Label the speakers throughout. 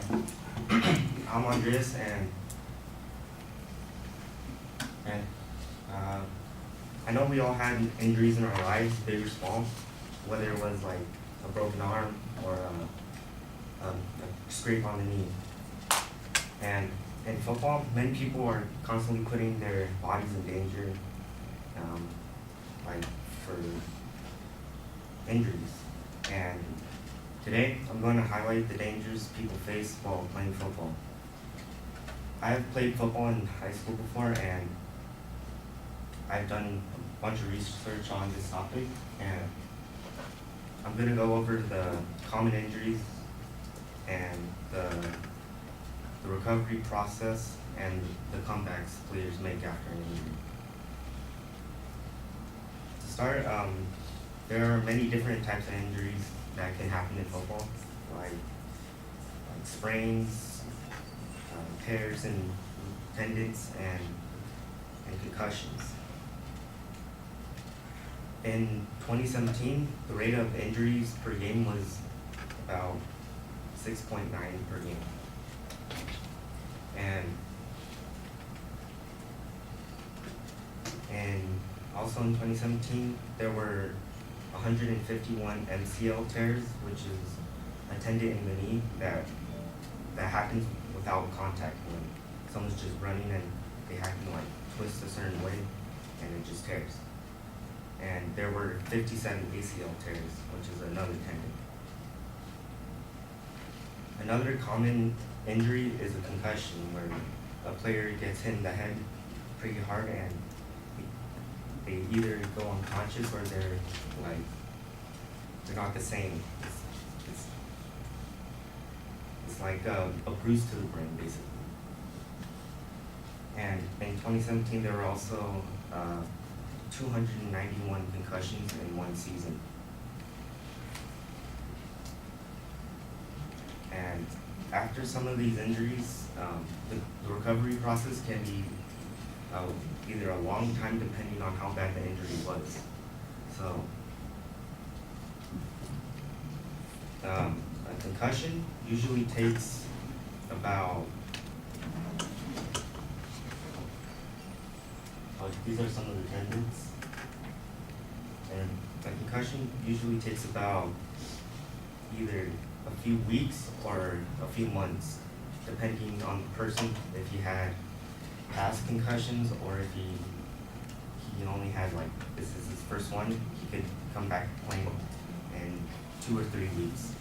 Speaker 1: I'm Andreas, and I know we all had injuries in our lives, big or small, whether it was like a broken arm or a scrape on the knee. And in football, many people are constantly putting their bodies in danger, like for injuries. And today, I'm going to highlight the dangers people face while playing football. I have played football in high school before, and I've done a bunch of research on this topic, and I'm going to go over the common injuries and the recovery process and the comebacks players make after an injury. To start, there are many different types of injuries that can happen in football, like sprains, tears in tendons, and concussions. In 2017, the rate of injuries per game was about 6.9 per game. And also in 2017, there were 151 MCL tears, which is a tendon in the knee that happens without contact, when someone's just running and they happen to like twist a certain way and it just tears. And there were 57 ACL tears, which is another tendon. Another common injury is a concussion, where a player gets hit in the head pretty hard and they either go unconscious or they're not the same. It's like a bruise to the brain, basically. And in 2017, there were also 291 concussions in one season. And after some of these injuries, the recovery process can be either a long time depending on how bad the injury was. So, a concussion usually takes about, these are some of the tendons, and a concussion usually takes about either a few weeks or a few months, depending on the person, if he had past concussions or if he only had this is his first one, he could come back playing in 2 or 3 weeks.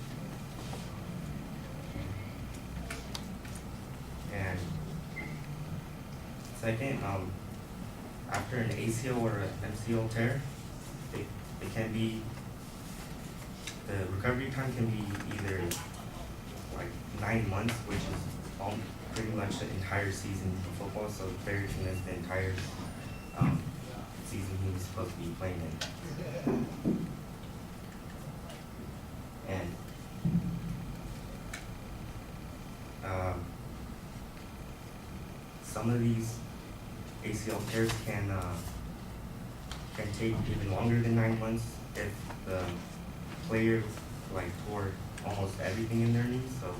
Speaker 1: And second, after an ACL or an MCL tear, it can be, the recovery time can be either 9 months, which is pretty much the entire season of football, so the player can miss the entire season he was supposed to be playing in. And some of these ACL tears can take even longer than 9 months if the player tore almost everything in their knee. So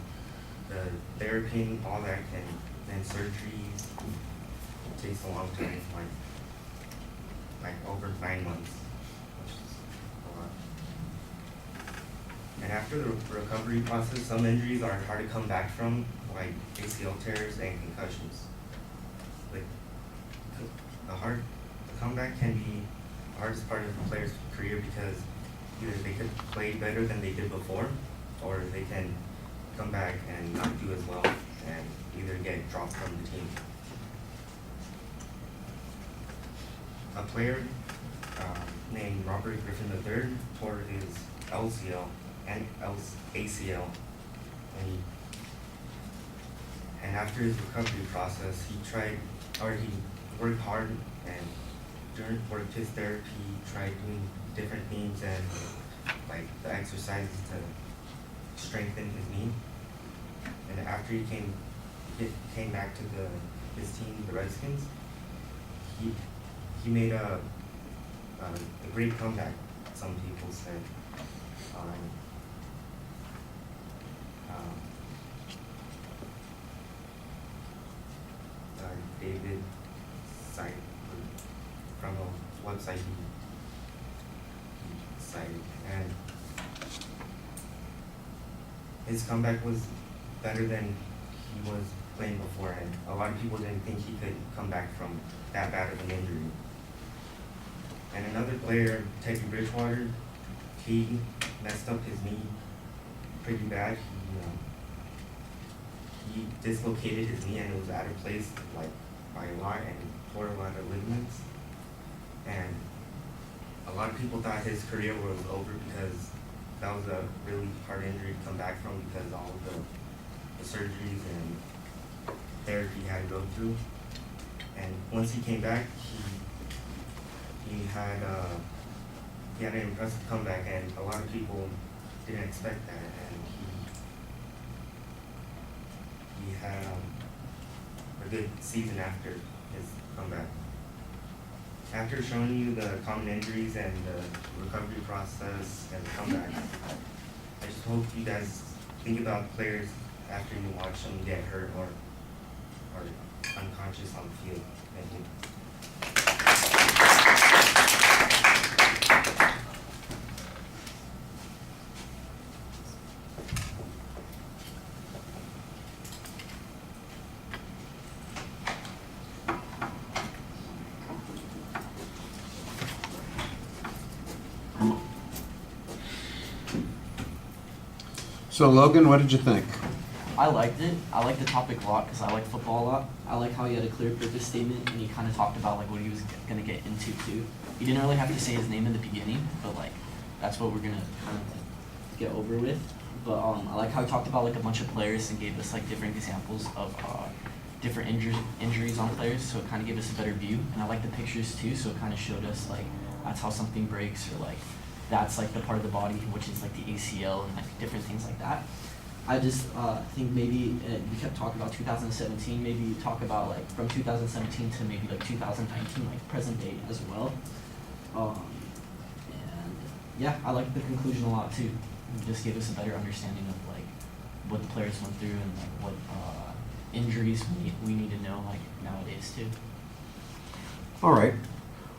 Speaker 1: the therapy and all that and surgery takes a long time, like over 9 months, which is a lot. And after the recovery process, some injuries are hard to come back from, like ACL tears and concussions. The comeback can be the hardest part of the player's career, because either they could play better than they did before, or they can come back and not do as well and either get dropped from the team. A player named Robert Griffin III tore his LCL and ACL, and after his recovery process, he worked hard and during his therapy, he tried doing different things and the exercises to strengthen his knee. And after he came back to his team, the Redskins, he made a great comeback, some people said. website he cited, and his comeback was better than he was playing before, and a lot of people didn't think he could come back from that bad of an injury. And another player, Teddy Bridgewater, he messed up his knee pretty bad. He dislocated his knee and it was out of place like by a lot and tore a lot of ligaments. And a lot of people thought his career was over because that was a really hard injury to come back from because of all the surgeries and therapy he had to go through. And once he came back, he had an impressive comeback, and a lot of people didn't expect that. And he had a good season after his comeback. After showing you the common injuries and the recovery process and the comeback, I just hope you guys think about players after you watch them get hurt or unconscious on the field. Thank you.
Speaker 2: So Logan, what did you think?
Speaker 3: I liked it. I liked the topic a lot because I like football a lot. I like how he had a clear purpose statement and he kind of talked about like what he was gonna get into too. He didn't really have to say his name in the beginning, but like that's what we're gonna kind of like get over with. But I like how he talked about like a bunch of players and gave us like different examples of different injuries on players, so it kind of gave us a better view. And I like the pictures too, so it kind of showed us like that's how something breaks, or like that's like the part of the body which is like the ACL and like different things like that. I just think maybe we kept talking about 2017, maybe talk about like from 2017 to maybe like 2019, like present day as well. And yeah, I like the conclusion a lot too. It just gave us a better understanding of like what the players went through and like what injuries we need to know like nowadays too.
Speaker 2: All right.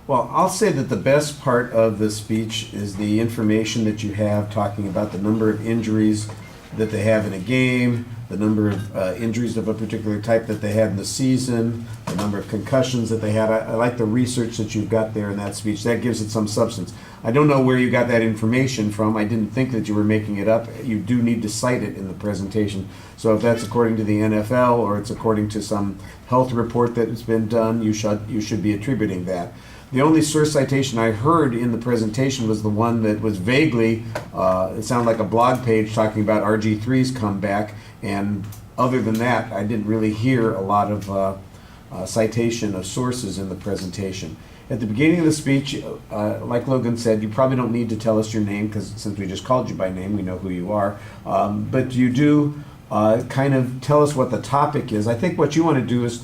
Speaker 2: Well, I'll say that the best part of the speech is the information that you have talking about the number of injuries that they have in a game, the number of injuries of a particular type that they had in the season, the number of concussions that they had. I like the research that you've got there in that speech. That gives it some substance. I don't know where you got that information from. I didn't think that you were making it up. You do need to cite it in the presentation. So if that's according to the NFL or it's according to some health report that has been done, you should be attributing that. The only source citation I heard in the presentation was the one that was vaguely, it sounded like a blog page talking about RG3's comeback, and other than that, I didn't really hear a lot of citation of sources in the presentation. At the beginning of the speech, like Logan said, you probably don't need to tell us your name, because since we just called you by name, we know who you are, but you do kind of tell us what the topic is. I think what you want to do is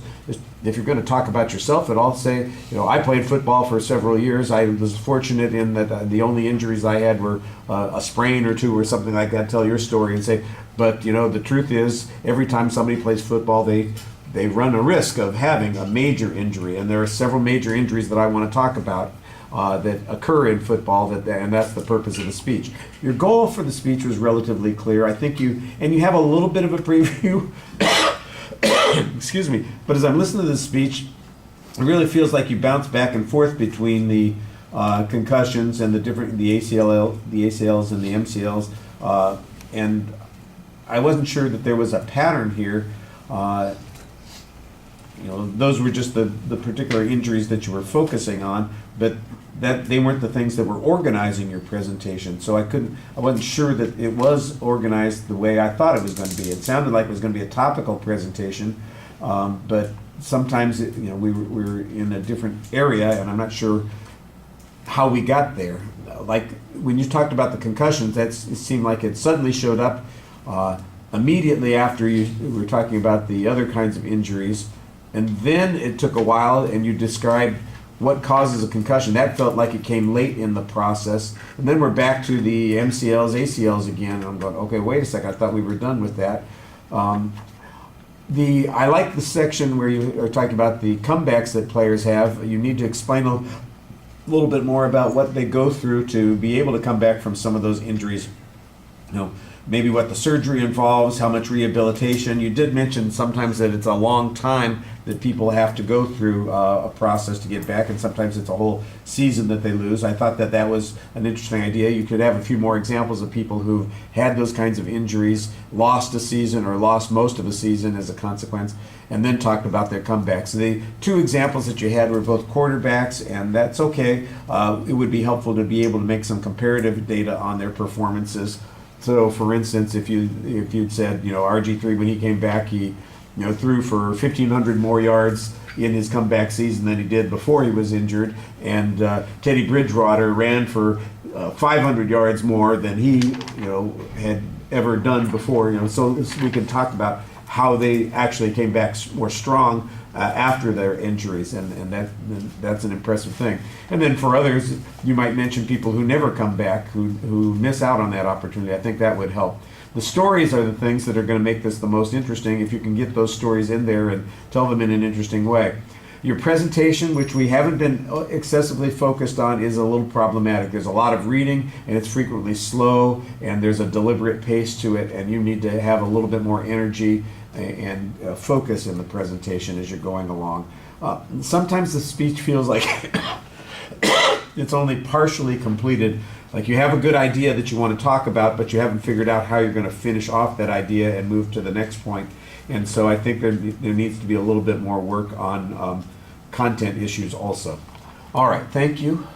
Speaker 2: if you're going to talk about yourself at all, say, I played football for several years. I was fortunate in that the only injuries I had were a sprain or two or something like that. Tell your story and say, but the truth is, every time somebody plays football, they run a risk of having a major injury, and there are several major injuries that I want to talk about that occur in football, and that's the purpose of the speech. Your goal for the speech was relatively clear. I think you have a little bit of a preview. Excuse me. But as I'm listening to this speech, it really feels like you bounce back and forth between the concussions and the ACLs and the MCLs, and I wasn't sure that there was a pattern here. Those were just the particular injuries that you were focusing on, but that they weren't the things that were organizing your presentation. So I wasn't sure that it was organized the way I thought it was going to be. It sounded like it was going to be a topical presentation, but sometimes we were in a different area, and I'm not sure how we got there. Like when you talked about the concussions, it seemed like it suddenly showed up immediately after you were talking about the other kinds of injuries. And then it took a while, and you described what causes a concussion. That felt like it came late in the process. And then we're back to the MCLs, ACLs again. And I'm going, okay, wait a second. I thought we were done with that. I like the section where you are talking about the comebacks that players have. You need to explain a little bit more about what they go through to be able to come back from some of those injuries. Maybe what the surgery involves, how much rehabilitation. You did mention sometimes that it's a long time that people have to go through a process to get back, and sometimes it's a whole season that they lose. I thought that that was an interesting idea. You could have a few more examples of people who've had those kinds of injuries, lost a season or lost most of a season as a consequence, and then talked about their comebacks. The two examples that you had were both quarterbacks, and that's okay. It would be helpful to be able to make some comparative data on their performances. So, for instance, if you'd said, RG3 when he came back, he threw for 1,500 more yards in his comeback season than he did before he was injured, and Teddy Bridgewater ran for 500 yards more than he had ever done before. So we can talk about how they actually came back more strong after their injuries, and that's an impressive thing. And then for others, you might mention people who never come back, who miss out on that opportunity. I think that would help. The stories are the things that are going to make this the most interesting, if you can get those stories in there and tell them in an interesting way. Your presentation, which we haven't been excessively focused on, is a little problematic. There's a lot of reading, and it's frequently slow, and there's a deliberate pace to it, and you need to have a little bit more energy and focus in the presentation as you're going along. Sometimes the speech feels like it's only partially completed. Like you have a good idea that you want to talk about, but you haven't figured out how you're going to finish off that idea and move to the next point. And so I think there needs to be a little bit more work on content issues also. All right, thank you.